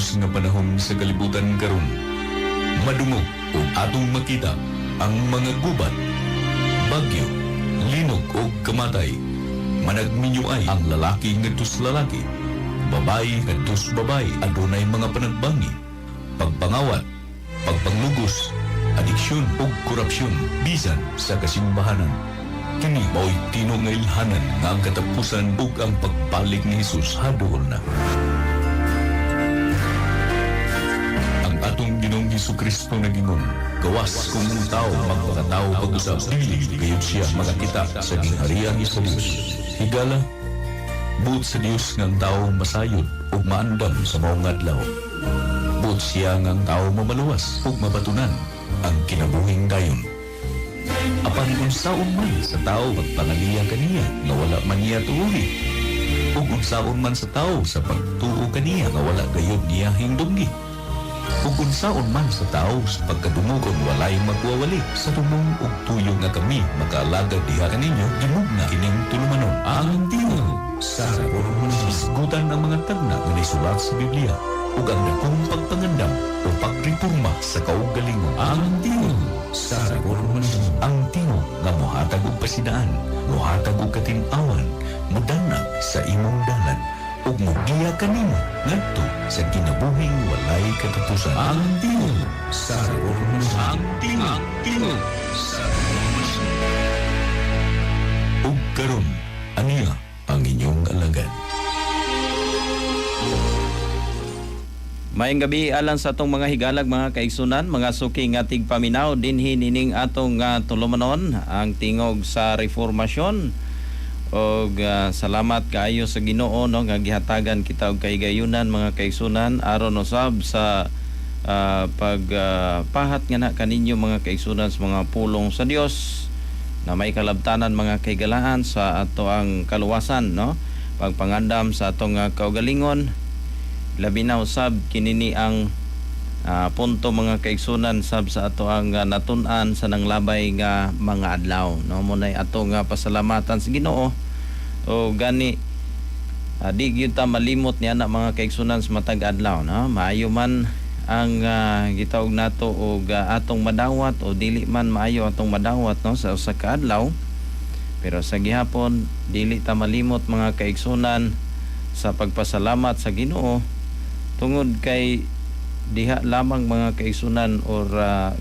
bug-os nga panahon sa kalibutan karon. Madungog o atong makita ang mga gubat, bagyo, linog o kamatay. Managminyuay ang lalaki ngadtos lalaki, babae ngadtos babae. Adunay mga panagbangi, pagpangawat, pagpanglugos, adiksyon o korupsyon bisan sa kasimbahanan. Kini mao'y tinungailhanan nga ang katapusan ug ang pagbalik ni Jesus haduol na. Ang atong Ginoong Hesukristo nagingon, gawas kung ang tao magpakatao pag-usap, dili gayon siya makakita sa gingharian sa Dios. Higala, buot sa Dios nga ang tao masayod ug maandam sa maong adlaw. Buot siya nga ang tao mamaluwas ug mabatunan ang kinabuhing dayon. Apan unsaon man sa tao magpangaliya kaniya nga wala man niya tuuhi, ug unsaon man sa tao sa pagtuo kaniya nga wala gayud niya hingdunggi, ug unsaon man sa tao sa pagkadungon walay magwawali. Sa tumong ug tuyo nga kami makaalagad diha kaninyo, gimugna kining tulumanon ang tingog sa hisgutan ang mga tagna nga nasulat sa Biblia ug ang dakong pagpangandam o pagreporma sa kaugalingon. Ang tingog sa reformasyon, ang tingog nga mohatag og pasidaan, mohatag og katin-awan, modanag sa imong dalan ug mogiya kanimo ngadto sa kinabuhing walay katapusan. Ang tingog sa reformasyon, ang tingog sa reformasyon. Ug karon aniya ang inyong alagad. Maayong gabi alang sa atong mga higalag, mga kaigsunan, mga suki nga tigpaminaw dinhi nining atong tulumanon ang tingog sa reformasyon. Og salamat kaayo sa Ginoo no nga gihatagan kita og kaigayunan, mga kaigsunan, aron usab sa pagpahat nga na kaninyo, mga kaigsunan, sa mga pulong sa Dios na may kalabtanan, mga kaigalaan sa ato ang kaluwasan no, pagpangandam sa atong kaugalingon. Labi na usab kinini ang punto, mga kaigsunan, sab sa ato ang natun-an sa nanglabay nga mga adlaw no. Munay ato nga pasalamatan sa Ginoo o gani di gyud ta malimot niya na, mga kaigsunan, sa matag adlaw no. Maayo man ang gitawag nato og atong madawat o dili man maayo atong madawat no sa usa ka adlaw, pero sa gihapon dili ta malimot, mga kaigsunan, sa pagpasalamat sa Ginoo tungod kay diha lamang, mga kaigsunan, or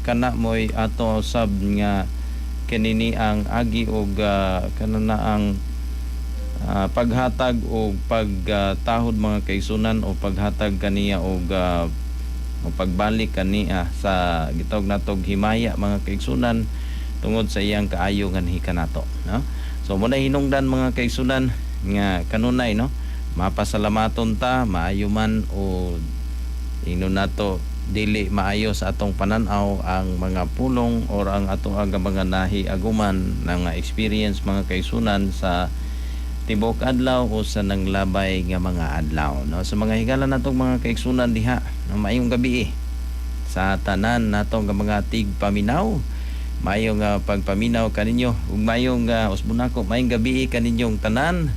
kana moy ato sab nga kanini ang agi og kanana ang paghatag o pagtahod, mga kaigsunan, o paghatag kaniya og o pagbalik kaniya sa gitawag natog himaya, mga kaigsunan, tungod sa iyang kaayo nga hikanato no. So muna hinungdan, mga kaigsunan, nga kanunay no mapasalamaton ta, maayo man o ino nato dili maayo sa atong pananaw ang mga pulong or ang atong mga nahiaguman nga experience, mga kaigsunan, sa tibok adlaw o sa nanglabay nga mga adlaw no. Sa mga higala natong mga kaigsunan diha no, maayong gabi sa tanan natong mga tigpaminaw, maayong pagpaminaw kaninyo ug maayong usbunako, maayong gabi kaninyong tanan.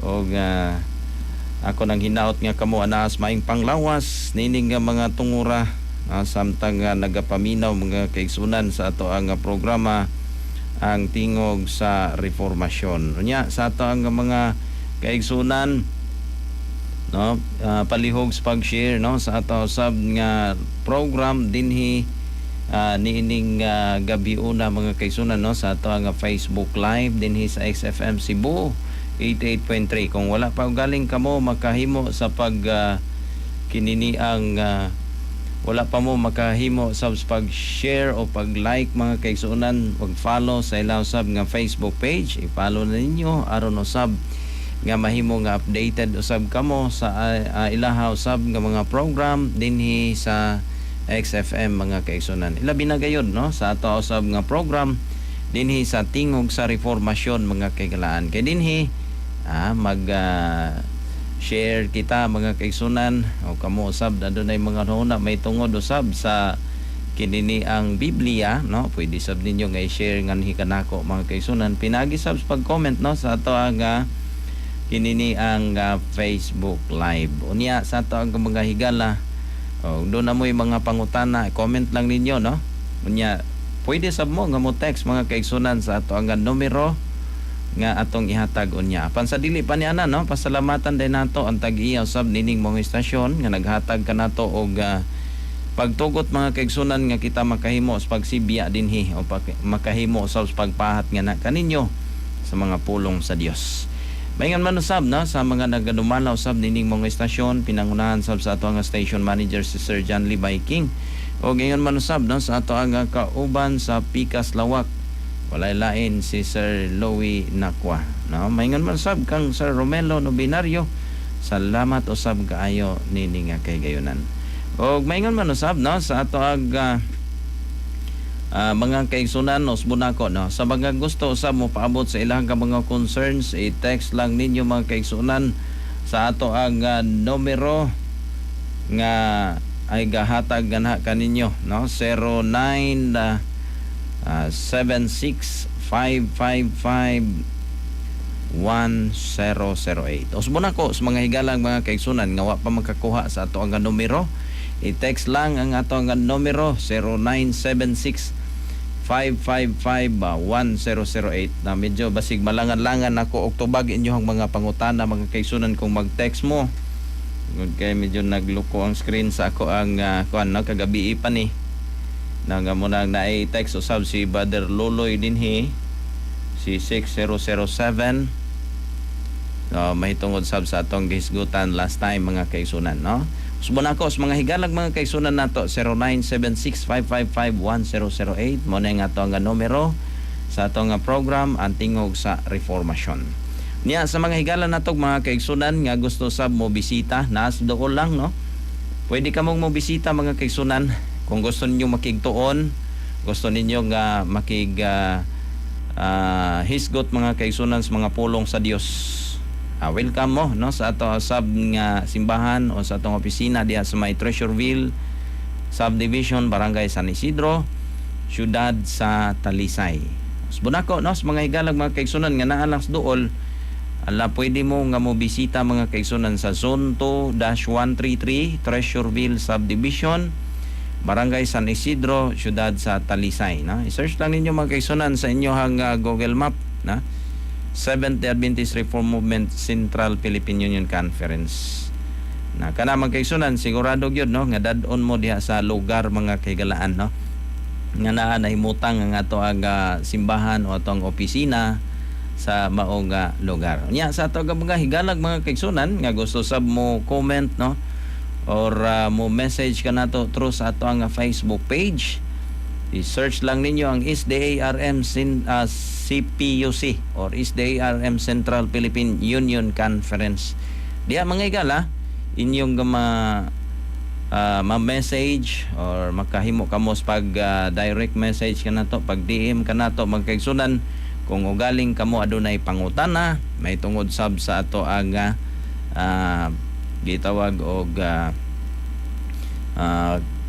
O ako nang hinaot nga kamo anas maing panglawas nining nga mga tungura samtang nagapaminaw, mga kaigsunan, sa ato ang programa ang tingog sa reformasyon. Unya sa ato ang mga kaigsunan no, palihog sa pag-share no sa ato sab nga program dinhi niining gabi una, mga kaigsunan, no sa ato ang Facebook live dinhi sa XFM Cebu 88.3. Kung wala pa galing kamo makahimo sa pag kinini ang wala pa mo makahimo sa pag-share o pag-like, mga kaigsunan, pag-follow sa ilaw sab nga Facebook page, i-follow na ninyo aron usab nga mahimo nga updated usab kamo sa ilahaw sab nga mga program dinhi sa XFM, mga kaigsunan. Ilabi na gayud no sa ato usab nga program dinhi sa tingog sa reformasyon, mga kaigalaan. Kay dinhi mag share kita, mga kaigsunan, o kamo usab adunay mga nuna may tungod usab sa kinini ang Biblia no, pwede sab ninyo nga i-share nga hikanako, mga kaigsunan, pinagi sab pag-comment no sa ato ang kinini ang Facebook Live. Unya sa ato ang mga higala, doon na mo yung mga pangutana, comment lang ninyo, no? Unya, pwede sab mo nga mo text mga kaigsunan sa ato ang numero nga atong ihatag unya. Apan sa dili pa niana, no? Pasalamatan din nato ang tag-iya sab nining mga istasyon nga naghatag kanato og pagtugot mga kaigsunan nga kita makahimo sa pagsibya dinhi o makahimo sa pagpahat nga na kaninyo sa mga pulong sa Dios. Maingan man usab na sa mga nagadumala usab nining mga istasyon, pinangunahan sab sa ato nga station manager si Sir John Lee Viking. O ngayon man usab no sa ato ang kauban sa Pikas Lawak, walay lain si Sir Louie Nakwa, no? Maingan man usab kang Sir Romelo Nobinario, salamat usab kaayo nining nga kay gayunan. O maingan man usab no sa ato ang mga kaigsunan usbunako, no, sa mga gusto usab mo paabot sa ilang ka mga concerns, i-text lang ninyo mga kaigsunan sa ato ang numero nga ay gahatag ganha kaninyo, no, 0976555108. Usbunako sa mga higalang mga kaigsunan nga wa pa makakuha sa ato ang numero, i-text lang ang ato ang numero 0976-555-1008 na medyo basig malangan-langan ako og tubag inyong mga pangutana mga kaigsunan kung mag-text mo. Kaya medyo nagluko ang screen sa ako ang kagabi pa ni nga muna na i-text usab si Brother Loloy dinhi si 6007 mahitungod sab sa atong gihisgutan last time mga kaigsunan, no? Subon ako sa mga higalag mga kaigsunan nato 0976-555-1008 mo na nga ato nga numero sa ato nga program ang tingog sa reformasyon. Niya sa mga higalan nato mga kaigsunan nga gusto sab mo bisita, nas dool lang, no? Pwede ka mong mo bisita mga kaigsunan kung gusto ninyo makigtuon, gusto ninyo nga hisgot mga kaigsunan sa mga pulong sa Dios. Welcome mo, no, sa ato sab nga simbahan o sa atong opisina diha sa may Treasureville Subdivision, Barangay San Isidro, siyudad sa Talisay. Subunako, no, sa mga higalag mga kaigsunan nga naa lang sa duol, pwede mo nga mo bisita mga kaigsunan sa Zone 2-133 Treasureville Subdivision, Barangay San Isidro, siyudad sa Talisay, no? I-search lang ninyo mga kaigsunan sa inyohang Google Map, na Seventh-day Adventist Reform Movement Central Philippine Union Conference. Na kana mga kaigsunan sigurado gyud, no, nga dad-on mo diha sa lugar mga kaigalaan, no, nga naa nahimutang ang ato ang simbahan o atong opisina sa maong lugar. Nya sa ato mga higalag mga kaigsunan nga gusto sab mo comment, no, or mo message ka nato through sa ato ang Facebook page. I-search lang ninyo ang SDARM CPUC or SDARM Central Philippine Union Conference. Diya mga higala, inyong ma-message or makahimo kamo sa pag direct message ka nato, pag DM ka nato mga kaigsunan kung ugaling kamo adunay pangutana may tungod sab sa ato ang gitawag og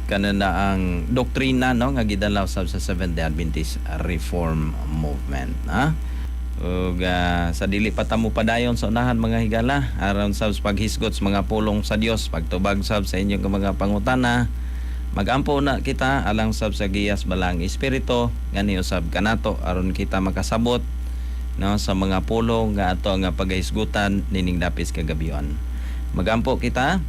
kanana ang doktrina, no, nga gidalaw sab sa Seventh-day Adventist Reform Movement, ha? Ug sa dili pa ta mo padayon sa unahan mga higala aron sab sa paghisgot sa mga pulong sa Dios, pagtubag sab sa inyong mga pangutana, magampo na kita alang sab sa giyas balang espiritu ngani usab kanato aron kita makasabot, no, sa mga pulong nga ato nga paghisgutan nining dapis kagabion. Magampo kita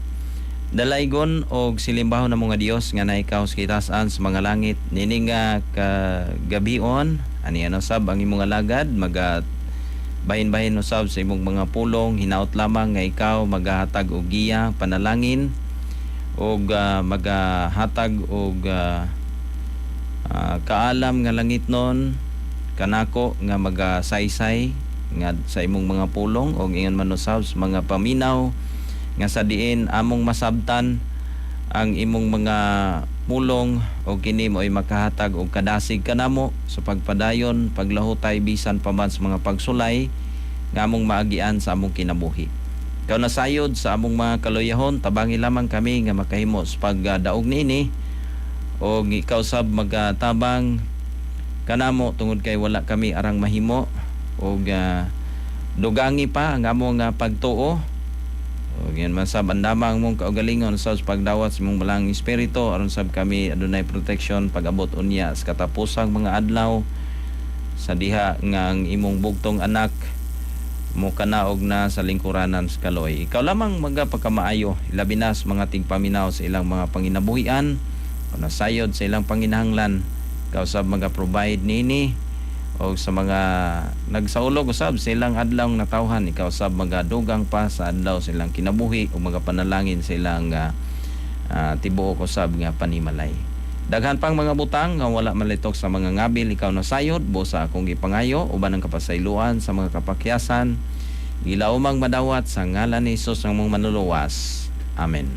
dalaygon og silimbaho na mga Dios nga naikaw sa kitas-an sa mga langit nining kagabion ani ano sab ang imong alagad bahin-bahin usab sa imong mga pulong, hinaut lamang nga ikaw maghatag og giya panalangin og maghatag og kaalam nga langitnon kanako nga magasaysay nga sa imong mga pulong og ingon man usab sa mga paminaw nga sa diin among masabtan ang imong mga pulong o kini mo ay makahatag og kadasig kanamo sa pagpadayon paglahutay bisan pa man sa mga pagsulay nga among maagian sa among kinabuhi. Ikaw nasayod sa among mga kaluyahon, tabangi lamang kami nga makahimo sa pagdaog niini o ikaw sab magtabang kanamo tungod kay wala kami arang mahimo og dugangi pa ang among pagtuo. O yan man sab andamang mong kaugalingon sa pagdawat sa mong balang espiritu aron sab kami adunay protection pag-abot unya sa katapusang mga adlaw sa diha nga ang imong bugtong anak mo kanaog na sa lingkuranan sa Kaloy. Ikaw lamang magapagkamaayo ilabi na sa mga tigpaminaw sa ilang mga panginabuhian o nasayod sa ilang panginahanglan. Ikaw sab maga-provide nini o sa mga nagsaulog usab sa ilang adlaw natawhan. Ikaw sab magadugang pa sa adlaw sa ilang kinabuhi o magapanalangin sa ilang tibuok usab nga panimalay. Daghan pang mga butang nga wala malitok sa mga ngabil ikaw nasayod busa akong gipangayo uban ang kapasayloan sa mga kapakyasan gilaumang madawat sa ngalan ni Hesus ang mong manluluwas. Amen.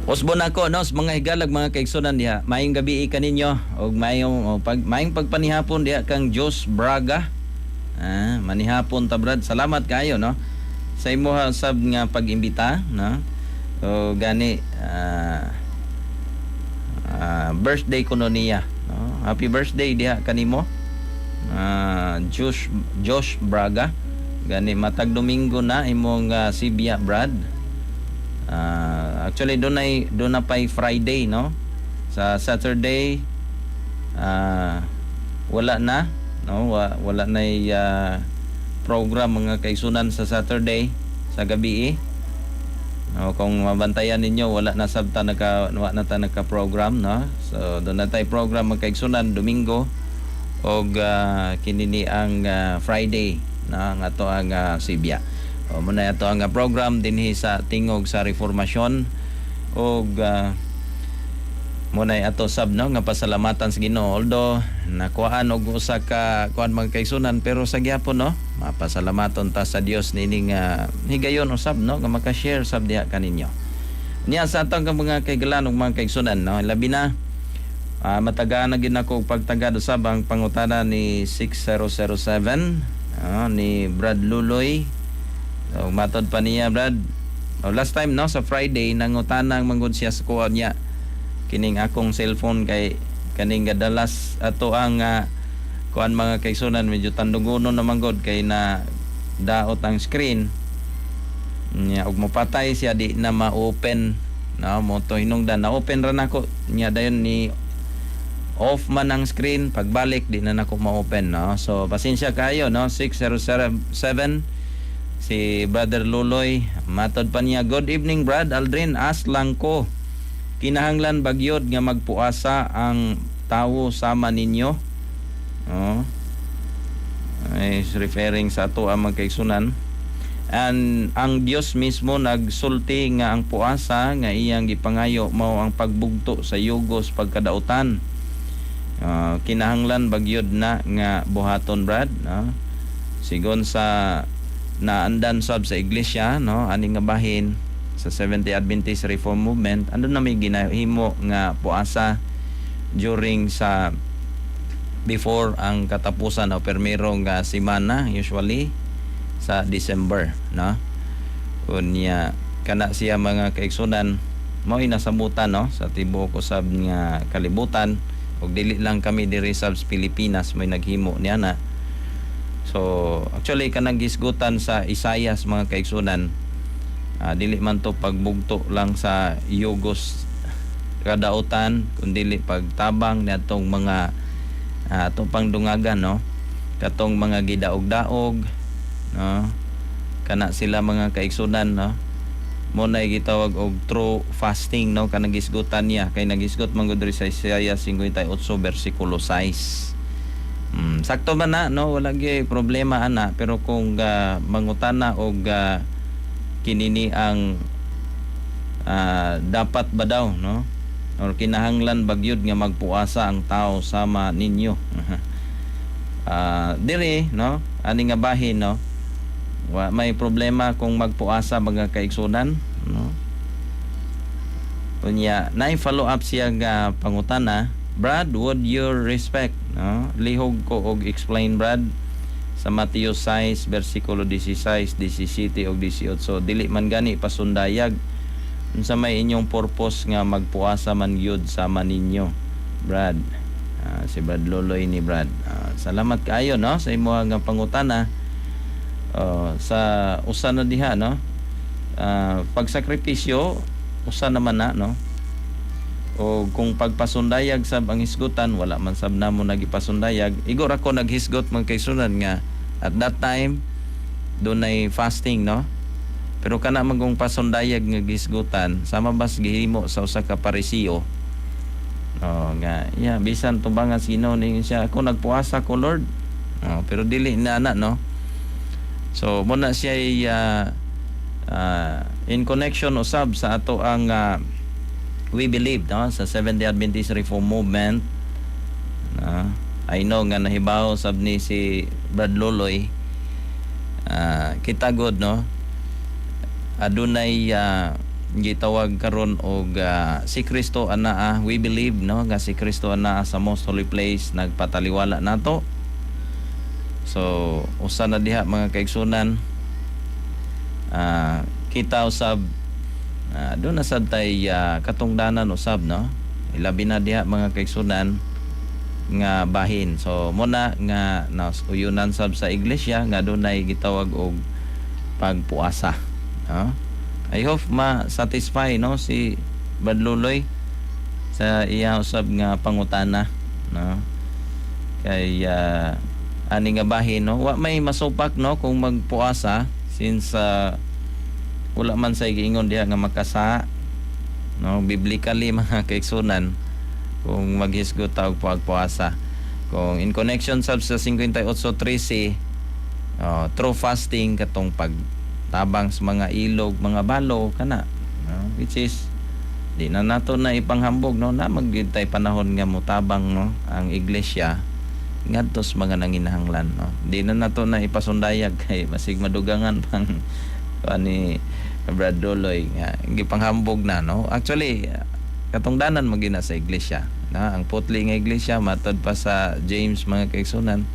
Usbon ako no sa mga higalag mga kaigsunan diha. Maayong gabi kaninyo og maayong pagpanihapon diha kang Jos Braga. Manihapon ta brad. Salamat kayo no sa imong sab nga pag-imbita no. O gani birthday kuno niya no. Happy birthday diha kanimo. Josh Braga. Gani matag Domingo na imong Sibya brad. Actually doon na pay Friday no. Sa Saturday wala na no, wala na program mga kaigsunan sa Saturday sa gabi no, kung mabantayan ninyo wala na sabta wala na ta naka-program no. So doon na tay program mga kaigsunan Domingo og kinini ang Friday na nga to ang Sibya. O muna ito ang program dinhi sa tingog sa reformasyon og muna ato sab no nga pasalamatan sa Ginoo although nakuhaan og usa ka kuan mga kaigsunan pero sa gyapon no mapasalamaton ta sa Dios nining higayon usab no nga maka-share sab diha kaninyo. Niya sa atong mga kaigalan og mga kaigsunan no labi na matagaan na gid nako pagtagad usab ang pangutana ni 6007 ni Brad Luloy. So, matod pa niya Brad. Last time no sa Friday nangutanang manggod siya sa kuha niya kining akong cellphone kay kaning gadalas ato ang kuan mga kaigsunan medyo tandugonon na manggod kay na daot ang screen niya og mapatay siya di na ma-open no mo to hinungdan na open ra nako niya dayon ni off man ang screen pagbalik di na nako ma-open no. So pasensya kayo no 6007 si Brother Luloy matod pa niya. Good evening Brad Aldrin, aslang ko kinahanglan bagyod nga magpuasa ang tawo sama ninyo. Is referring sa ato ang magkaigsunan and ang Dios mismo nagsulti nga ang puasa nga iyang gipangayo mao ang pagbugto sa yugos pagkadautan. Kinahanglan bagyod na nga buhaton Brad no? Sigon sa naandan sab sa iglesia no ani nga bahin sa Seventh Day Adventist Reform Movement andun na may ginahimo nga puasa during sa before ang katapusan o permirong semana usually sa December no. Unya kana siya mga kaigsunan mao inasabutan no sa tibuok usab nga kalibutan ug dili lang kami diri sa Pilipinas may naghimo niya na. So actually kanang gisgutan sa Isaias mga kaigsunan dili man to pagbugto lang sa yugos kadautan kundi pagtabang niadtong mga atong pangdungagan no katong mga gidaog-daog no kana sila mga kaigsunan no mo na gitawag og true fasting no kanang gisgutan niya kay nagisgot man gud sa Isaias 58 bersikulo 6. Sakto man na no wala gyud problema ana pero kung mangutana og kinini ang dapat ba daw no or kinahanglan bagyod nga magpuasa ang tao sama ninyo. Diri no ani nga bahin no may problema kung magpuasa mga kaigsunan no. Unya nay follow up siya nga pangutana Brad, would you respect no? Lihog ko og explain Brad sa Mateo 6 versikulo 16, 17 ug 18. Dili man gani pasundayag unsa may inyong purpose nga magpuasa man gyud sama ninyo, Brad. Si Brad Loloy ni Brad. Salamat kaayo no sa imo nga pangutana. Sa usa na diha no. Pagsakripisyo usa naman na no. O kung pagpasundayag sab ang hisgutan wala man sab namo nagipasundayag. Igor ako naghisgot man kay sunan nga at that time dunay fasting no. Pero kana man kung pasundayag nga gisgutan sama bas gihimo sa usa ka parisiyo. Nga bisan tubangan sino ning siya ako nagpuasa ko Lord. Pero dili na no. So muna siya in connection usab sa ato ang we believe no sa Seventh-day Adventist Reform Movement. I know nga nahibaw sab ni si Brad Loloy. Kita god no. Adunay gitawag karon og si Kristo anaa. We believe no nga si Kristo anaa sa most holy place nagpataliwala nato. So usa na diha mga kaigsunan. Kita usab doon na sad tay katungdanan usab no. Ilabi na diha mga kaigsunan nga bahin. So muna nga uyunan sab sa iglesia nga dunay gitawag og pagpuasa. I hope ma-satisfy no si Brad Loloy sa iya usab nga pangutana no. Kay ani nga bahin no wa may masupak no kung magpuasa since wala man sa giingon diha nga makasa no biblically mga kaigsunan kung maghisgot ta og pagpuasa. Kung in connection sab sa 58:13 through fasting katong pagtabang sa mga ilog, mga balo kana which is di na nato na ipanghambog no na magintay panahon nga motabang no ang iglesia ngadto sa mga nanginahanglan no. Di na nato na ipasundayag kay masig madugangan pang ani Brad Loloy nga gipanghambog na no. Actually katungdanan magina sa iglesia na ang putli nga iglesia matod pa sa James mga kaigsunan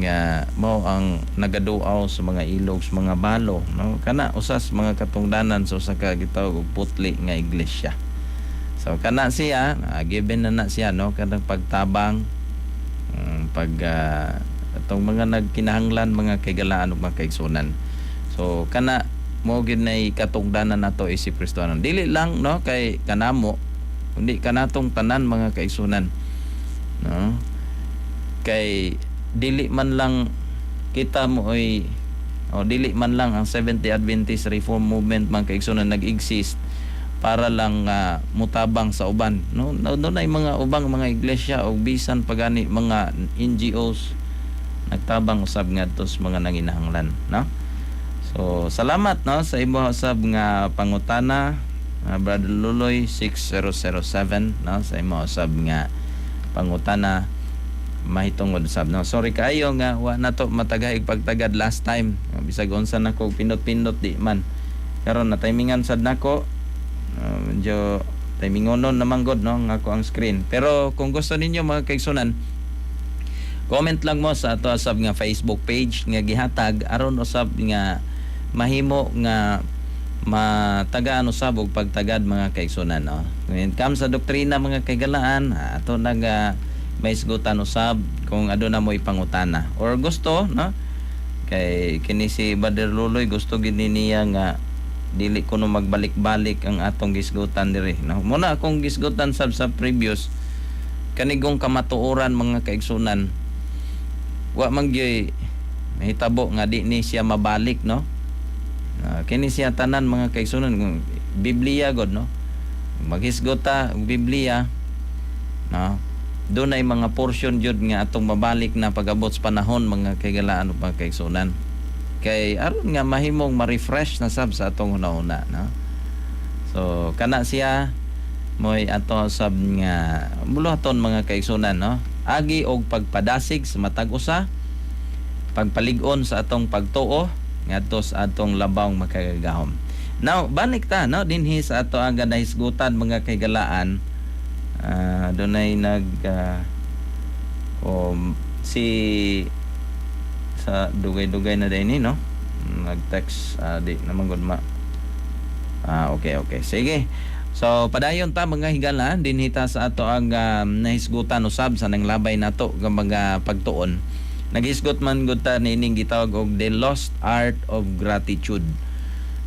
nga mao ang nagaduaw sa mga ilog sa mga balo no kana usas mga katungdanan sa usa ka gitawag og putli nga iglesia. So kana siya given na siya no kanang pagtabang atong mga nagkinahanglan mga kaigalaan ug mga kaigsunan. So kana mo gid nay katungdanan nato si Kristo dili lang no kay kanamo kundi kanatong tanan mga kaigsunan no. Kay dili man lang kita mo dili man lang ang Seventh-day Adventist Reform Movement mga kaigsunan nag-exist para lang mutabang sa uban no. Dunay mga ubang mga iglesia o bisan pagani mga NGOs nagtabang usab ngadto sa mga nanginahanglan no. So salamat no sa imo usab nga pangutana Brother Loloy 6007 no sa imo usab nga pangutana mahitungod usab no. Sorry kaayo nga wa nato matagayog pagtagad last time bisag unsa nako pindot-pindot di man karon na timingan sad nako medyo timingonon naman god no nga ako ang screen. Pero kung gusto ninyo mga kaigsunan comment lang mo sa ato usab nga Facebook page nga gihatag aron usab nga mahimo nga matagaan usab og pagtagad mga kaigsunan no. When it comes sa doktrina mga kaigalaan ato nag may isgutan usab kung aduna mo ipangutana or gusto no kay kini si Brother Loloy gusto gid niya nga dili kuno magbalik-balik ang atong gisgutan diri no. Muna akong gisgutan sab sa previous kanigong kamatuoran mga kaigsunan wa man gyud mahitabo nga di ni siya mabalik no. Kini siya tanan mga kaigsunan Biblia god no maghisgota og Biblia no. Doon ay mga portion jud nga atong mabalik na pag-abot sa panahon mga kaigalaan ug mga kaigsunan. Kay aron nga mahimong ma-refresh na sab sa atong una-una no. So kana siya moy ato sab nga buluhaton mga kaigsunan no. Agi og pagpadasig sa matag usa, pagpalig-on sa atong pagtuo ngadto sa atong labaw makagagahom. Now balik ta no dinhi sa ato ang ganahisgutan mga kaigalaan. Dunay si sa dugay-dugay na din no. Nag-text di naman gud okay. Sige. So padayon ta mga higala dinhita sa ato ang nahisgutan usab sa nang labay nato nga mga pagtuon. Naghisgot man gud ta nining gitawag og the lost art of gratitude.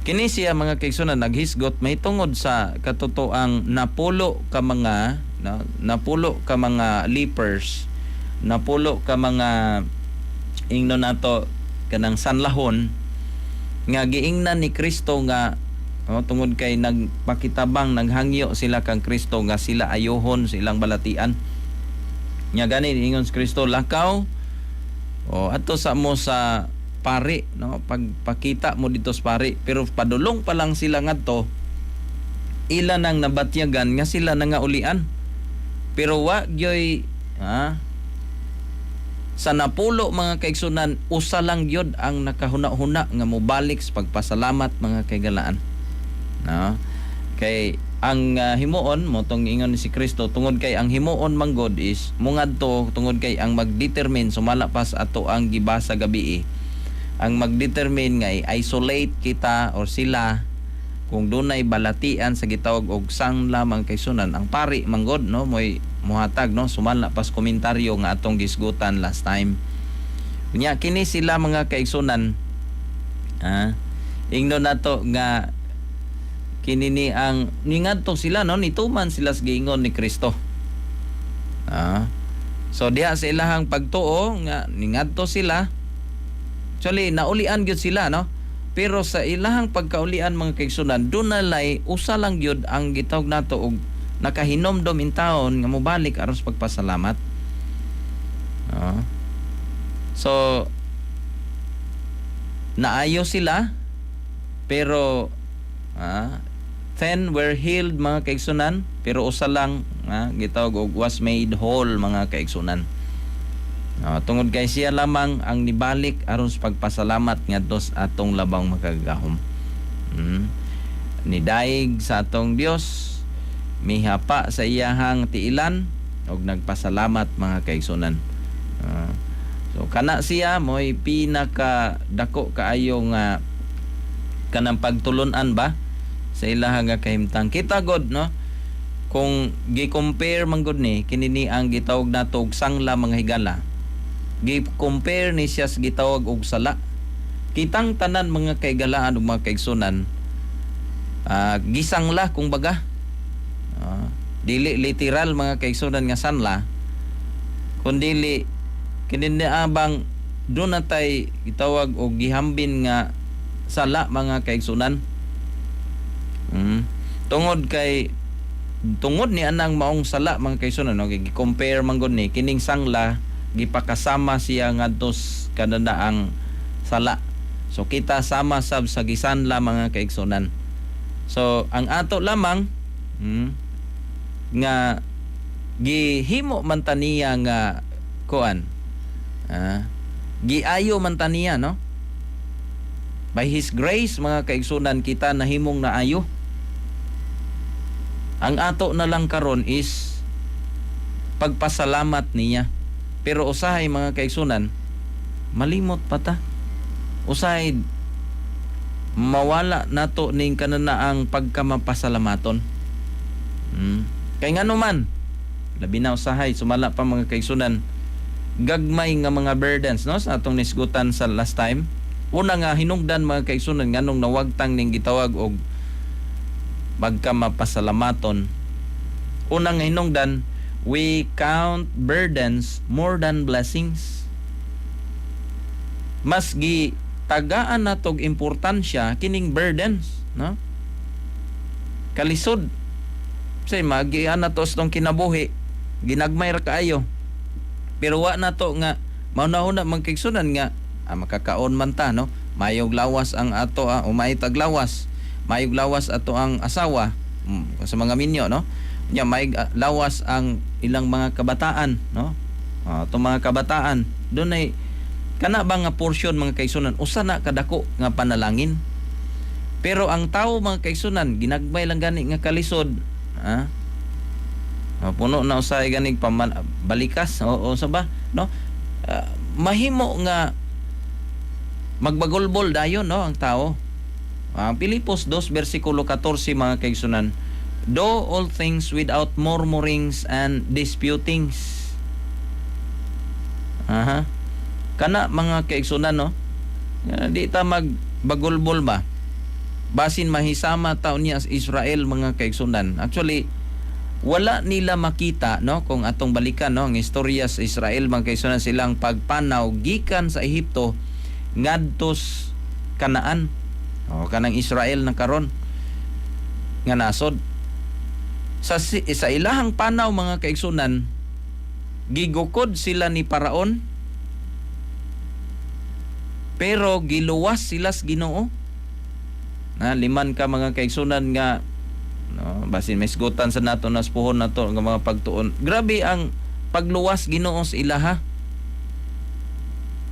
Kini siya mga kaigsunan naghisgot may tungod sa katotoang napulo ka mga lepers, napulo ka mga ingno nato kanang sanlahon nga giingnan ni Kristo nga tungod kay nagpakitabang naghangyo sila kang Kristo nga sila ayohon silang balatian. Nya gani ingon si Kristo lakaw ato sa mo sa pari no pagpakita mo dito sa pari pero padulong pa lang sila ngadto ila nang nabatyagan nga sila nangaulian pero wa gyoy sa napulo mga kaigsunan usa lang gyud ang nakahuna-huna nga mobalik sa pagpasalamat mga kaigalaan no kay ang himuon mo tong ingon ni si Kristo tungod kay ang himuon manggod is mungadto tungod kay ang magdetermine sumala pas ato ang gibasa gabi ang magdetermine nga isolate kita or sila kung dunay balatian sa gitawag og sangla mga kaigsunan ang pari manggod no moy muhatag no sumala pas komentaryo nga atong gisgutan last time nya kini sila mga kaigsunan ingno nato nga kini ni ang ningadto sila no nituman sila sa giingon ni Kristo so diha sa ilahang pagtuo nga ningadto sila actually naulian gyud sila no pero sa ilahang pagkaulian mga kaigsunan dunay usa lang gyud ang gitawag nato og nakahinomdom in taon nga mobalik aron sa pagpasalamat so naayo sila pero 10 were healed mga kaigsunan pero usa lang gitawag og was made whole mga kaigsunan tungod kay siya lamang ang nibalik aron sa pagpasalamat ngadto sa atong labang makagahom nidaig sa atong Dios mihapa sa iyahang tiilan og nagpasalamat mga kaigsunan so kana siya moy pinaka dako kaayo nga kanang pagtulon-an ba sa ilahang kahimtang kita god no kung gi-compare man gud ni kini ni ang gitawag nato og sangla mga higala gi-compare ni siya sa gitawag og sala kitang tanan mga kaigalaan ug mga kaigsunan gisangla kung baga dili literal mga kaigsunan nga sanla kundi kini abang do natay gitawag og gihambin nga sala mga kaigsunan tungod ni anang maong sala mga kaigsunan no gi-compare man gud ni kining sangla gipakasama siya ngadto kanada ang sala so kita sama sab sa gisanla mga kaigsunan so ang ato lamang nga gihimo man taniya nga kuan giayo man taniya no by His grace mga kaigsunan kita nahimong naayo ang ato na lang karon is pagpasalamat niya pero usahay mga kaigsunan malimot pa ta usahay mawala nato ning kanana ang pagkamapasalamaton kay ngano man labi na usahay sumala pa mga kaigsunan gagmay nga mga burdens no sa atong nisgutan sa last time una nga hinungdan mga kaigsunan nganong nawagtang ning gitawag og pagkamapasalamaton una nga hinungdan we count burdens more than blessings mas gi tagaan natog importansya kining burdens no kalisod say magian nato sa tong kinabuhi ginagmay ra kaayo pero wa nato nga maunahuna man kaigsunan nga makakaon man ta no mayog lawas ang ato umay taglawas mayog lawas ato ang asawa sa mga minyo no nya may lawas ang ilang mga kabataan no ato mga kabataan dunay kana ba nga porsyon mga kaigsunan usa na kadako nga panalangin pero ang tao mga kaigsunan ginagmay lang gani nga kalisod puno na usay ganig balikas o sa ba no mahimo nga magbagulbol dayon no ang tao. Ang Pilipos 2 versikulo 14 mga kaigsunan. Do all things without murmurings and disputings. Kana mga kaigsunan no. Di ta magbagulbol ba? Basin mahisama taon niya sa Israel mga kaigsunan. Actually, wala nila makita no kung atong balikan no ang istorya sa Israel mga kaigsunan silang pagpanaw gikan sa Ehipto ngadtos Kanaan. Kanang Israel na karon nga nasod. Sa ilahang panaw mga kaigsunan, gigukod sila ni Paraon pero giluwas sila sa Ginoo. Liman ka mga kaigsunan nga no, basin may sigutan sa nato nas puhon nato nga mga pagtuon. Grabe ang pagluwas Ginoo sa ilaha.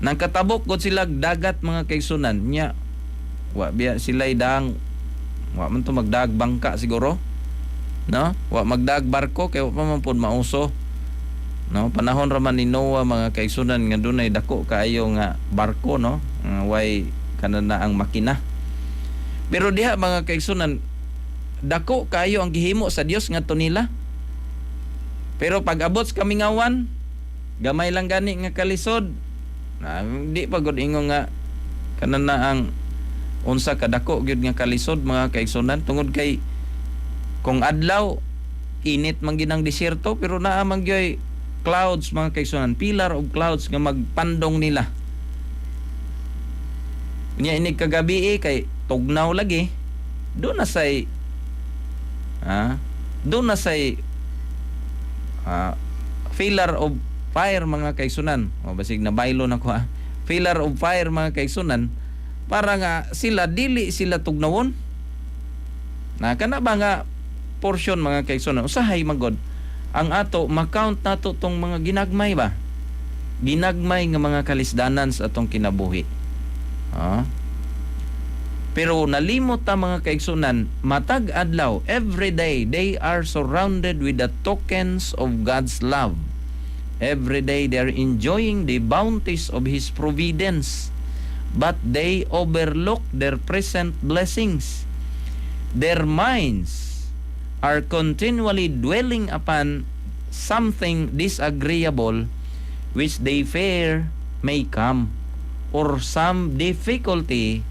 Nang katabok gud sila dagat mga kaigsunan nya wa biya sila idang wa man to magdag bangka siguro. No? Wa magdag barko kay wa pa man pud mauso. No, panahon ra man ni Noah mga kaigsunan nga dunay dako kaayo nga barko no. Way kanana ang makina. Pero diha mga kaigsunan dako kaayo ang gihimo sa Dios ngadto nila. Pero pag abot sa kamingawan, gamay lang gani nga kalisod. Di pa gud ingon nga kanana ang unsa kadako gyud nga kalisod mga kaigsunan tungod kay kung adlaw init man ginang desierto pero naa man gyoy clouds mga kaigsunan, pillar of clouds nga magpandong nila. Nya inig kagabi kay tugnaw lagi. Do na say pillar of fire mga kaigsunan. O basig na baylo na ko Pillar of fire mga kaigsunan para nga sila dili sila tugnawon. Kana ba nga portion mga kaigsunan usahay magod ang ato makount nato tong mga ginagmay ba? Ginagmay nga mga kalisdanan sa atong kinabuhi. Pero nalimot ta mga kaigsunan, matag adlaw, every day they are surrounded with the tokens of God's love. Every day they are enjoying the bounties of His providence, but they overlook their present blessings. Their minds are continually dwelling upon something disagreeable which they fear may come, or some difficulty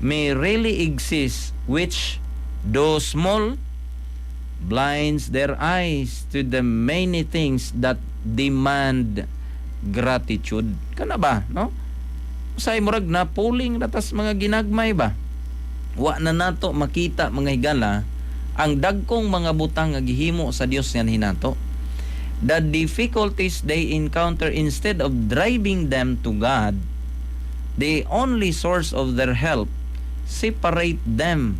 may really exist which, though small, blinds their eyes to the many things that demand gratitude. Kana ba, no? Usay murag na pulling ratas mga ginagmay ba? Wa na nato makita mga higala ang dagkong mga butang nga gihimo sa Dios nga hinato. The difficulties they encounter, instead of driving them to God, the only source of their help, separate them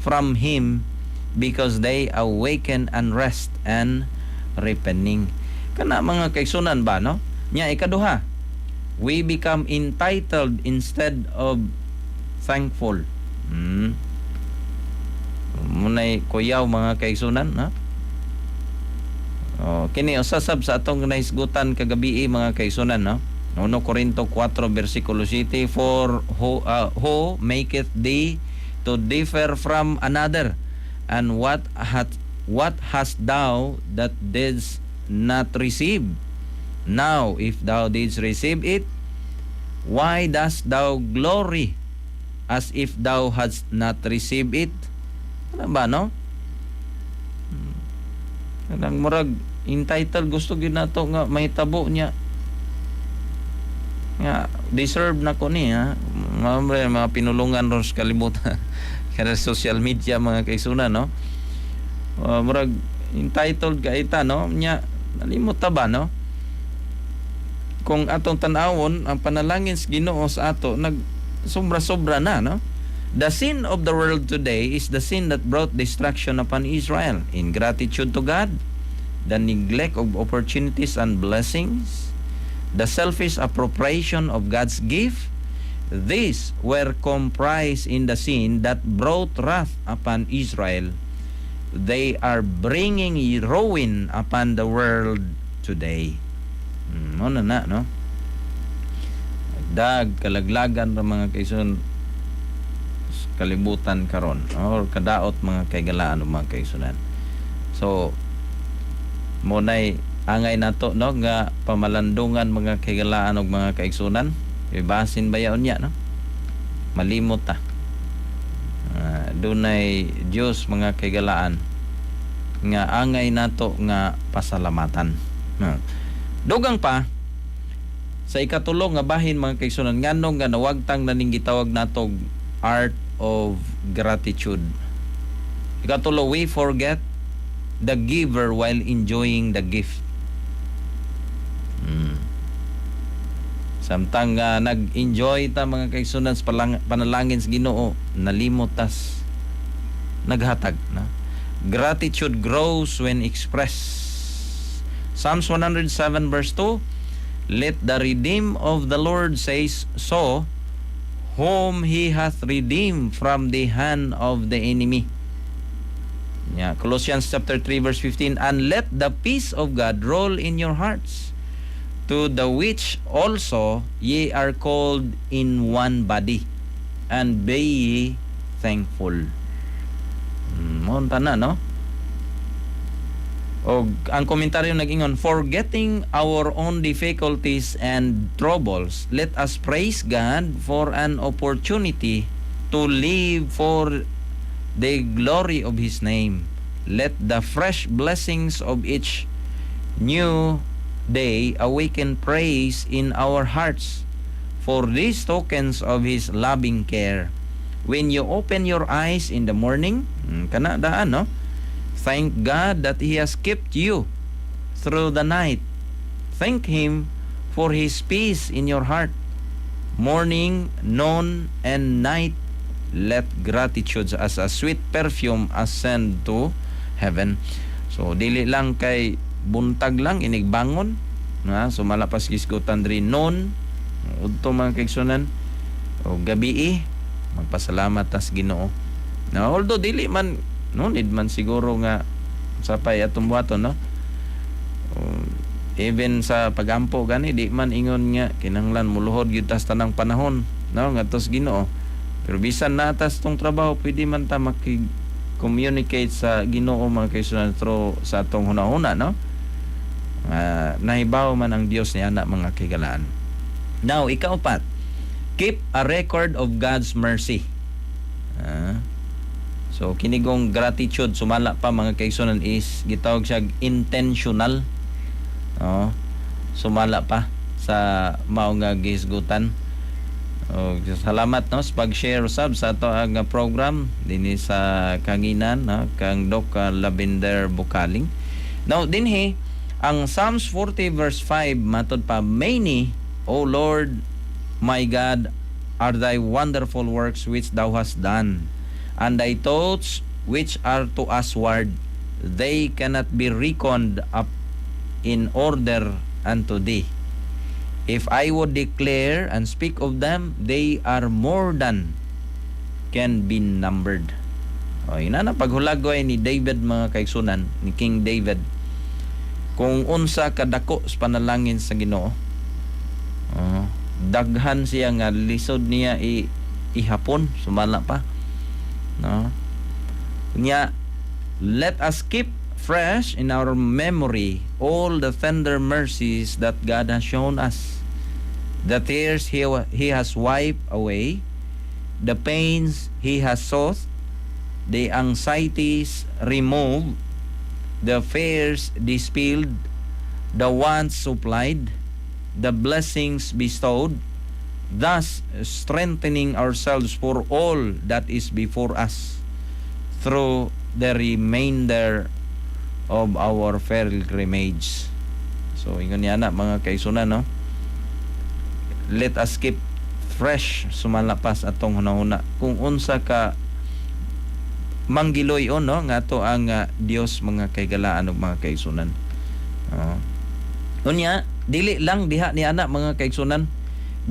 from Him because they awaken unrest and repining. Kana mga kaigsunan ba no? Nya ikaduha, we become entitled instead of thankful. Munay kuyaw mga kaigsunan ha? Kini usasab sa atong nahisgutan kagabi mga kaigsunan no? 1 Corinto 4 versikulo 7, for who maketh thee to differ from another, and what hast thou that didst not receive? Now if thou didst receive it, why dost thou glory as if thou hadst not received it? Ano ba no? Kanang murag entitled, gusto gyud nato nga may tabo niya nga deserve na ko ni mga pinulungan ron sa kalibutan kada social media mga kaigsunan no. Murag entitled ka ita no nya nalimot ta ba no kung atong tan-awon ang panalangin sa Ginoo sa ato nag sobra-sobra na no. The sin of the world today is the sin that brought destruction upon Israel. Ingratitude to God, the neglect of opportunities and blessings, the selfish appropriation of God's gift, these were comprised in the sin that brought wrath upon Israel. They are bringing ruin upon the world today. No? dag kalaglagan ra mga kaigsunan kalibutan karon or kadaot mga kaigalaan ug mga kaigsunan. So mo nay angay nato no nga pamalandungan mga kaigalaan ug mga kaigsunan. Ibasin bayaon niya no. Malimot ta. Dunay Dios mga kaigalaan nga angay nato nga pasalamatan. Dugang pa sa ikatulo nga bahin mga kaigsunan nganong nga nawagtang na ning gitawag natog art of gratitude. Ikatulo, we forget the giver while enjoying the gift. Samtang nag-enjoy ta mga kaigsunan sa panalangin sa Ginoo, nalimot tas naghatag na. Gratitude grows when expressed. Psalms 107 verse 2, let the redeemed of the Lord says so, whom He hath redeemed from the hand of the enemy. Yeah, Colossians chapter 3 verse 15, and let the peace of God roll in your hearts, to the which also ye are called in one body, and be ye thankful. Monta na, no? O ang komentaryo nag-ingon, forgetting our own difficulties and troubles, let us praise God for an opportunity to live for the glory of His name. Let the fresh blessings of each new day awaken praise in our hearts for these tokens of His loving care. When you open your eyes in the morning, kana daan, no? Thank God that He has kept you through the night. Thank Him for His peace in your heart. Morning, noon, and night, let gratitude as a sweet perfume ascend to heaven. So, dili lang kay buntag lang, inigbangon. So, malapas gisgutan rin noon, udto mga kaigsunan, o gabi magpasalamat tas Ginoo. Now, although dili man no need man siguro nga sapay atong buhaton, no? Even sa pagampo gani di man ingon nga kinahanglan muluhod gyud tas tanang panahon, no, ngadtos Ginoo. Pero bisan na tas tong trabaho pwede man ta maki-communicate sa Ginoo mga kaigsunan through sa atong hunahuna, no? Nahibaw man ang Dios niya na mga kaigalaan. Now, ikaapat, keep a record of God's mercy. So, kinigong gratitude, sumala pa mga kaigsunan is, gitawag siya intentional. Sumala pa sa maong gisgutan. Salamat no sa pag-share sab sa ato ang program dinhi sa kanginan, kang Doc Lavender Bukaling. Now, dinhi, ang Psalms 40 verse 5 matod pa, many, O Lord, my God, are thy wonderful works which thou hast done, and thy thoughts which are to usward, they cannot be reckoned up in order unto thee. If I would declare and speak of them, they are more than can be numbered. Ina na paghulagoy ni David mga kaigsunan, ni King David, kung unsa kadako sa panalangin sa Ginoo. Daghan siya nga lisod niya ihapon, sumala pa. No? Nya, let us keep fresh in our memory all the tender mercies that God has shown us. The tears He has wiped away, the pains He has soothed, the anxieties removed, the fears dispelled, the wants supplied, the blessings bestowed, thus strengthening ourselves for all that is before us through the remainder of our pilgrimage. So, ingon niya na mga kaigsunan, no? Let us keep fresh, sumalapas atong hunahuna. Kung unsa ka manggiloy no? Nga to ang Dios mga kaigalaan ug mga kaigsunan. Unya, dili lang diha ni anak mga kaigsunan,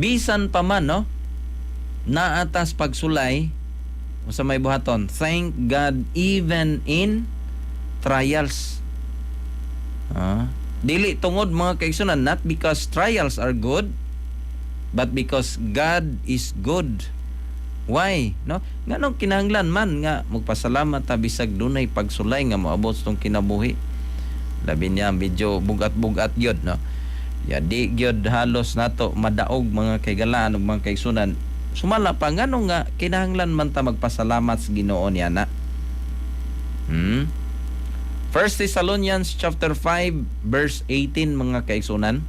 bisan pa man, no, naatas pagsulay sa may buhaton, thank God even in trials. Dili tungod mga kaigsunan, not because trials are good, but because God is good. Why? No? Nganong kinahanglan man nga magpasalamat ta bisag dunay pagsulay nga moabot tong kinabuhi. Labi niya medyo bugat-bugat gyud, no? Ya di gyud halos nato madaog mga kaigalaan ug mga kaigsunan. Sumala pa nganong nga kinahanglan man ta magpasalamat sa Ginoo niya na. 1 Thessalonians chapter 5 verse 18 mga kaigsunan.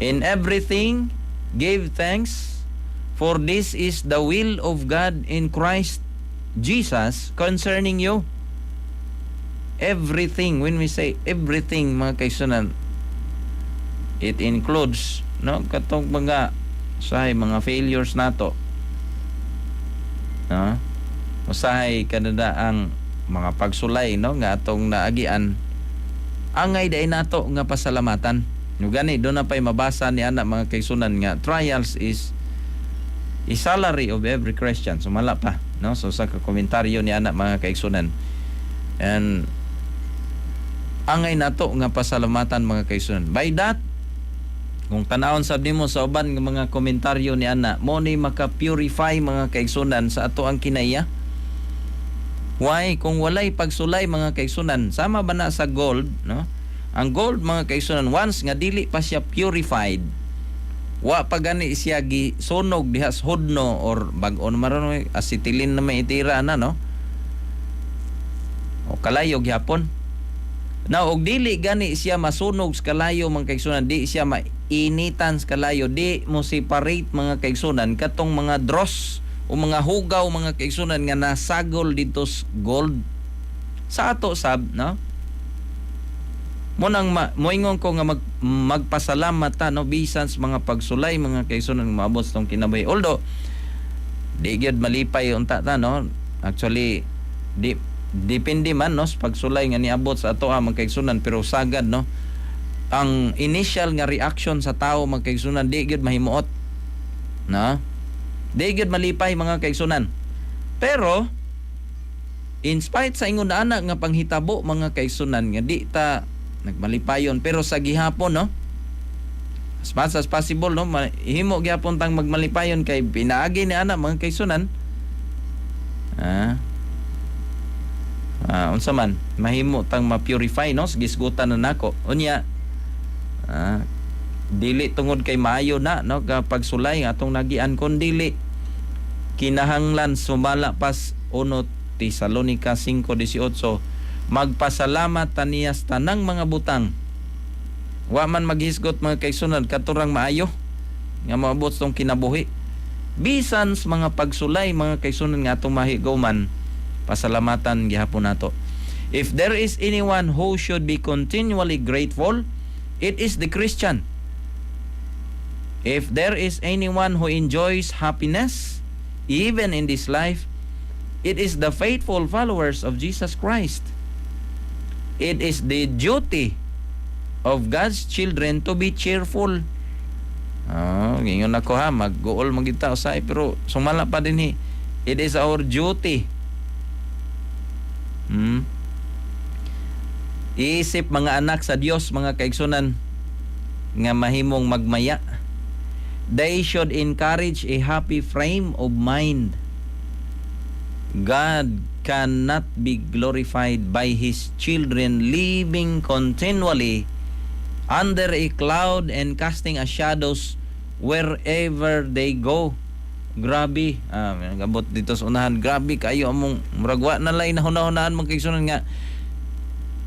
In everything give thanks, for this is the will of God in Christ Jesus concerning you. Everything, when we say everything mga kaigsunan, it includes, no, katong mga mga failures nato, no, usahay kanada ang mga pagsulay, no, nga atong naagian, angay day nato nga pasalamatan. No, gani do na pay mabasa ni ana mga kaigsunan nga trials is a salary of every Christian. Sumala pa, no, so sa komentaryo ni ana mga kaigsunan. And angay nato nga pasalamatan mga kaigsunan. By that, kung tanawon sa nimo sa uban nga mga komentaryo ni ana, mo ni maka-purify mga kaigsunan sa ato ang kinaiya. Why? Kung walay pagsulay mga kaigsunan, sama ba na sa gold, no? Ang gold mga kaigsunan, once nga dili pa siya purified, wa pa gani siya gisunog diha sa hodno or bag-on maron acetilene na may itira na, no? O kalayo gyapon. Now, og dili gani siya masunog sa kalayo mga kaigsunan, di siya mainitan sa kalayo, di mo separate mga kaigsunan katong mga dross o mga hugaw mga kaigsunan nga nasagol dito sa gold. Sa ato sab, no? Munang moingon ko nga magpasalamat ta, no, bisan sa mga pagsulay mga kaigsunan nga maabot tong kinabuhi. Although di gyud malipay unta ta, no? Actually depende man, no, sa pagsulay nga niabot sa ato mga kaigsunan, pero sagad, no, ang initial nga reaction sa tao mga kaigsunan di gyud mahimuot, no, di gyud malipay mga kaigsunan. Pero in spite sa ingon na anak nga panghitabo mga kaigsunan nga di ta nagmalipayon, pero sa gihapon, no, as much as possible, no, himo gyapon tang magmalipayon kay pinaagi ni anak mga kaigsunan. Unsa man mahimo tang ma-purify, no, gisgutan na nako unya, dili tungod kay maayo na, no, kapag sulay atong nagian, kon dili kinahanglan sumala pas 1 Tesalonica 5:18 magpasalamat taniya sa tanang mga butang, wa man maghisgot mga kaigsunan katurang maayo nga maabot tong kinabuhi, bisan sa mga pagsulay mga kaigsunan nga atong mahigaw, pasalamatan gihapon nato. If there is anyone who should be continually grateful, it is the Christian. If there is anyone who enjoys happiness even in this life, it is the faithful followers of Jesus Christ. It is the duty of God's children to be cheerful. Ngayon ako mag-goal magita usay, pero sumala pa din it is our duty. Iisip mga anak sa Dios mga kaigsunan nga mahimong magmaya. They should encourage a happy frame of mind. God cannot be glorified by His children living continually under a cloud and casting a shadows wherever they go. Grabe, gabot dito sa unahan, grabe kayo among muragwa na lay na hunahunaan mga kaigsunan nga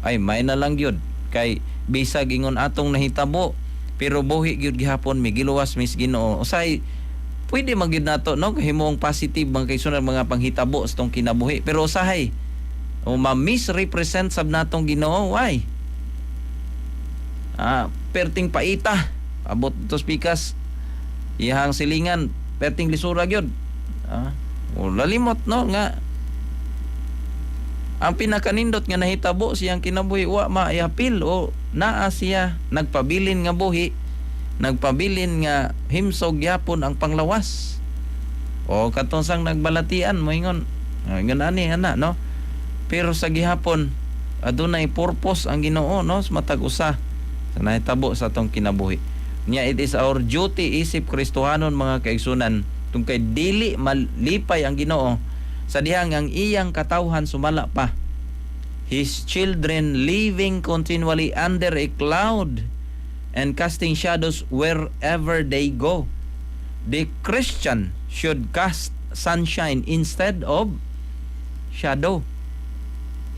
ay may na lang gyud kay bisag ingon atong nahitabo pero buhi gyud gihapon mi giluwas mis Ginoo. Usay pwede magyud nato, no, himong positive mga kaigsunan mga panghitabo sa tong kinabuhi, pero usahay o ma-misrepresent sab natong Ginoo. Why? Perting paita abot tos pikas iyang silingan perting lisura gyud. Lalimot, no, nga ang pinakanindot nga nahitabo siyang kinabuhi wa maiapil o naa siya nagpabilin nga buhi, nagpabilin nga himsog yapon ang panglawas o katong sang nagbalatian mo ingon ani ana, no, pero sa gihapon adunay purpose ang Ginoo, no, matag usa sa nahitabo sa atong kinabuhi. Nya it is our duty isip Kristohanon mga kaigsunan tung kay dili malipay ang Ginoo sa dihang ang iyang katawhan sumala pa. His children living continually under a cloud and casting shadows wherever they go. The Christian should cast sunshine instead of shadow.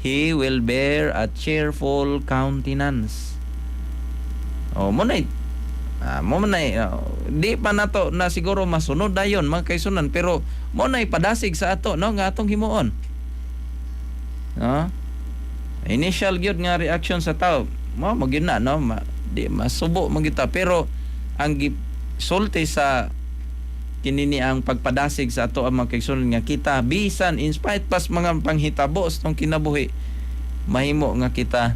He will bear a cheerful countenance. Oh, di pa nato na siguro masunod dayon mga kaigsunan, pero mo nay padasig sa ato no nga atong himuon. No? Initial gyud nga reaction sa tao, mo magyud na no, di masubo magita, pero ang sulti sa kinini ang pagpadasig sa ato ang mga kaigsunan nga kita bisan in spite pas mga panghitabo sa tong kinabuhi mahimo nga kita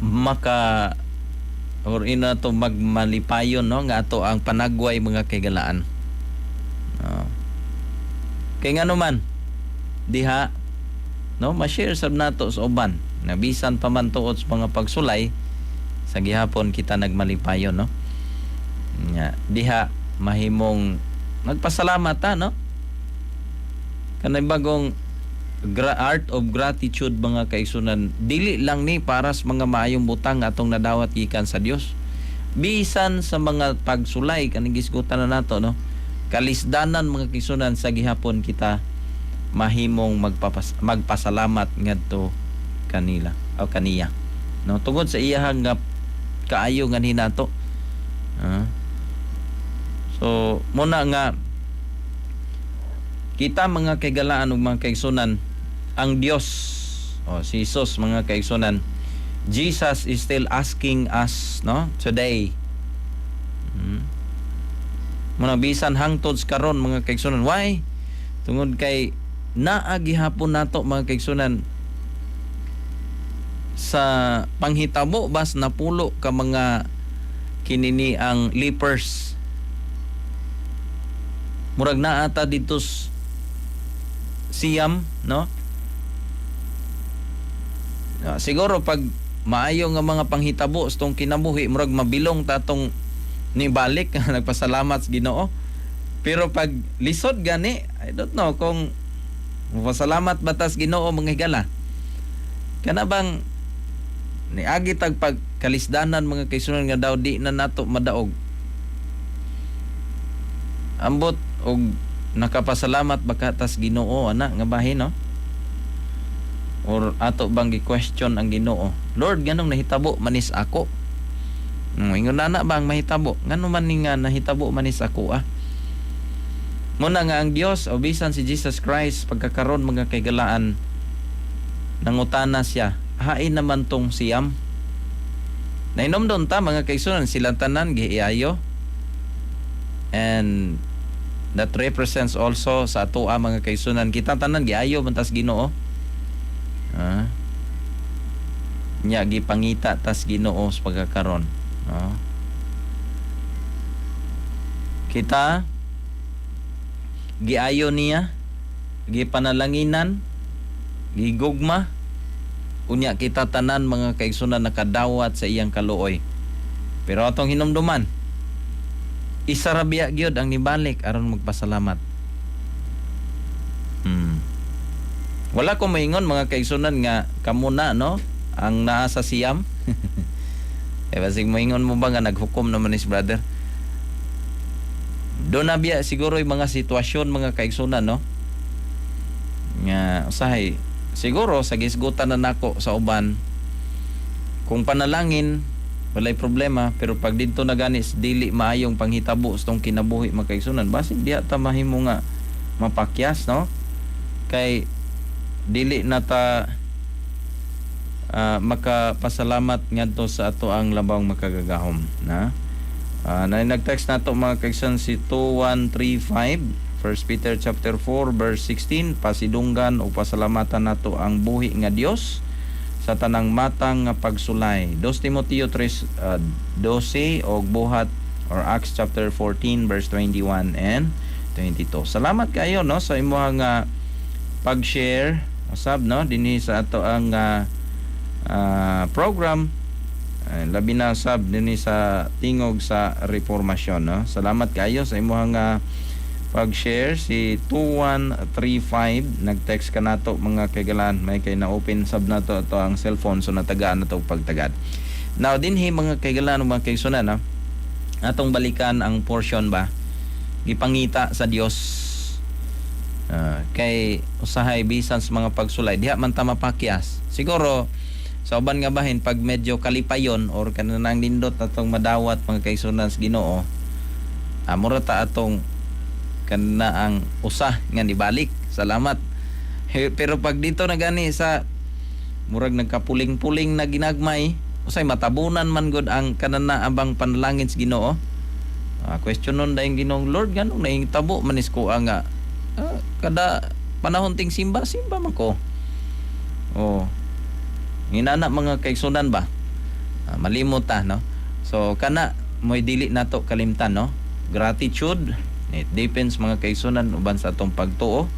maka or ina to magmalipayon no nga ato ang panagway mga kaygalaan. Kay ngano man diha no ma-share sab nato sa uban na bisan pa man tuod sa mga pagsulay sa gihapon kita nagmalipayon no. Nya diha mahimong nagpasalamat ta no kanay bagong art of gratitude mga kaigsunan, dili lang ni para sa mga maayong butang atong nadawat gikan sa Dios bisan sa mga pagsulay kaning gisgutan na nato no, kalisdanan mga kaigsunan sa gihapon kita mahimong magpasalamat ngadto kanila o kaniya no tungod sa iyahang nga kaayo nga hinato. So muna nga kita mga kaygalaan ug mga kaigsunan ang Dios si Jesus mga kaigsunan, Jesus is still asking us no today. Muna bisan hangtod karon mga kaigsunan, why? Tungod kay naa gihapon nato mga kaigsunan sa panghitabo bas napulo ka mga kinini ang lepers. Murag naa ata dito siyam no. Siguro pag maayo nga mga panghitabo sa tong kinabuhi murag mabilong tatong nibalik nagpasalamat sa Ginoo. Pero pag lisod gani, I don't know kung pasalamat batas Ginoo mga higala. Kana bang niagi tag pagkalisdanan mga kaigsunan nga daw di na nato madaog. Ambot og nakapasalamat bakatas Ginoo ana nga bahin no? Or ato bang gi-question ang Ginoo, Lord ganong nahitabo manis ako? Ingon na bang mahitabo? Ngano man ni nga nahitabo manis ako Muna nga ang Dios o bisan si Jesus Christ pagkakaron mga kaygalaan nangutana siya, hain naman tong siyam. Nainomdon ta mga kaigsunan silang tanan giiayo. And that represents also sa ato mga kaigsunan kita tanan giayo mantas Ginoo. Nya gipangita tas Ginoo sa pagkakaron. Kita giayo niya, gipanalanginan, gigugma, unya kita tanan mga kaigsunan nakadawat sa iyang kaluoy. Pero atong hinumduman, isarabya gyud ang nibalik aron magpasalamat. Wala ko maingon mga kaigsunan nga kamo na no ang naa sa siyam. Basig maingon mo ba nga naghukom naman is brother? Doon na biya siguro yung mga sitwasyon mga kaigsunan no. Nga usahay siguro sa gisgutan na nako sa uban kung panalangin walay problema, pero pag dito na ganis dili maayong panghitabo sa tong kinabuhi mga kaigsunan, basig diha ta mahimo nga mapakyas no kay dili na ta makapasalamat ngadto sa ato ang labang makagagahom na nag-text nato mga kaigsunan si 2135 1 Peter chapter 4 verse 16, pasidunggan o pasalamatan nato ang buhi nga Dios sa tanang matang nga pagsulay. 2 Timoteo 3:12 og buhat or Acts chapter 14 verse 21 and 22. Salamat kayo no sa imong pag-share usab no dinhi sa ato ang program Labi na sab dinhi sa tingog sa reformasyon, no. Salamat kayo sa imong pag-share. Si 2135 nag-text ka nato mga kaigalan, may kay na open sub nato ato ang cellphone so natagaan nato pagtagad. Now dinhi mga kaigalan ug mga kaigsunan, no, atong balikan ang portion ba gipangita sa Dios. Kay usahay bisan sa mga pagsulay diha man ta mapakyas. Siguro sa uban nga bahin pag medyo kalipayon or kanang nindot atong madawat mga kaigsunan sa Ginoo, mura ta atong kana ang usa nga nibalik. Salamat. Pero pag dito na gani sa murag nagkapuling-puling na ginagmay, usay matabunan man gud ang kanana abang panalangin sa Ginoo. Question nun dahil Ginoong Lord, ganun na yung tabo manis ko nga kada panahon ting simba man ko. Hinana mga kaigsunan ba, malimot ta, no. So kana mo'y dili nato kalimtan, no. Gratitude, it depends mga kaigsunan uban sa atong pagtuo,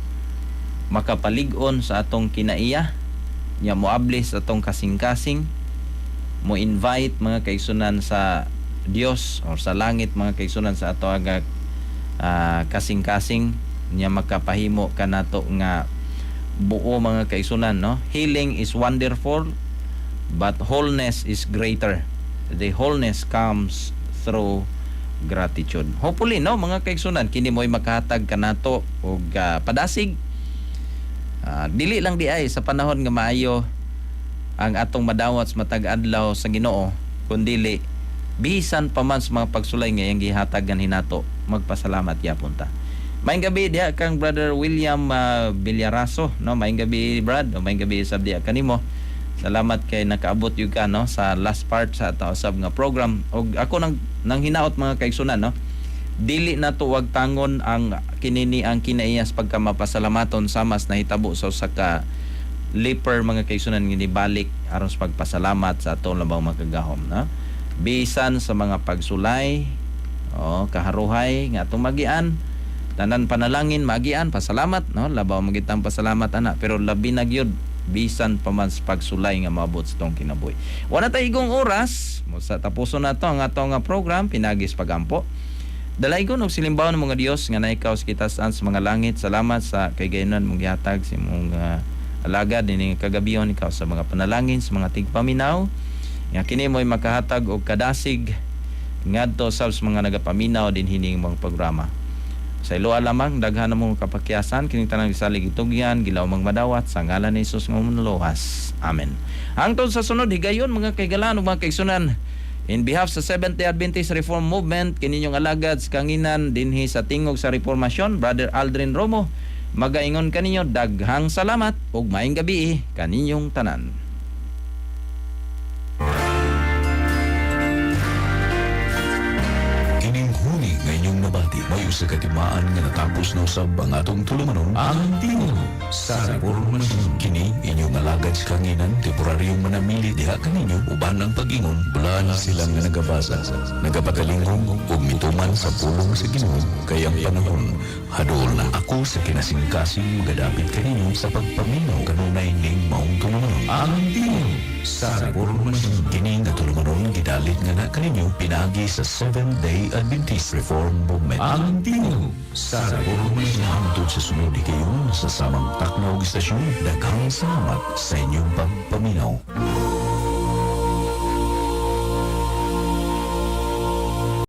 makapalig-on sa atong kinaiya, nya moabli sa atong kasing-kasing, mo invite mga kaigsunan sa Dios or sa langit mga kaigsunan sa ato aga kasing-kasing, nya makapahimo kanato nga buo mga kaigsunan, no. Healing is wonderful but wholeness is greater. The wholeness comes through gratitude. Hopefully, no mga kaigsunan, kini mo'y makahatag kanato og padasig. Dili lang di ay sa panahon nga maayo ang atong madawat sa matag adlaw sa Ginoo, kundili bisan pa man sa mga pagsulay nga yang gihatagan hinato, magpasalamat gyapon ta. Maayong gabi diha kang Brother William Villaraso, no. Maayong gabi Brad, maayong gabi sab diha kanimo. Salamat kay nakaabot yun ka, no, sa last part sa taosab nga program. Og ako nang hinaot mga kaigsunan, no, dili na to wag tangon ang kinini ang kinaiyas pagka mapasalamaton sa mas nahitabo sa usa ka leper mga kaigsunan nga nibalik aron sa pagpasalamat sa atong labang makagahom, no. Bisan sa mga pagsulay kaharuhay nga atong magian, tanan panalangin magian pasalamat, no, labaw magitang pasalamat ana, pero labi na gyud bisan pa man sa pagsulay nga maabot sa tong kinabuhi. Wala tay igong oras mo sa tapuson nato ang atong program pinagis pagampo. Dalaygon og silimbawon ng mga Dios nga naikaw sa kitasan sa mga langit. Salamat sa kaygayonan mong gihatag sa imong alagad dinhi kagabiyon ikaw sa mga panalangin sa mga tigpaminaw nga kini mo'y makahatag og kadasig ngadto sa mga nagapaminaw din hining mga programa. Sa ilo lamang daghan na mong kapakyasan kining tanang gisalig itugyan gilaw mang madawat sa ngalan ni Hesus nga manluwas. Amen. Hangtod sa sunod higayon mga kaigalan ug mga kaigsunan, in behalf sa Seventh-day Adventist Reform Movement kininyong alagad sa kanginan dinhi sa tingog sa Reformasyon, Brother Aldrin Romo, magaingon kaninyo daghang salamat ug maayong gabi kaninyong tanan. Ngayong nabati, may usa katimaan nga natapos na usab ang atong tulumanon ang tingog sa reformasyon. Kini inyong alagad sa kanginan, temporaryong manamili diha kaninyo uban ang pag-ingon, bulan silang nga nagabasa, nagapagalingong ug mituman sa pulong sa Ginoo, kay ang panahon hadol na ako sa kinasingkasing magadapit kaninyo sa pagpaminaw kanunay ning maong tulumanon ang tingog sa reformasyon. Kini nga tulumanon gidalit nga na kaninyo pinagi sa Seventh-day Adventist Reform Movement ang tingog sa reformasyon. Hangtod sa sunod kayo sa samang takna og istasyon, daghang salamat sa inyong pagpaminaw.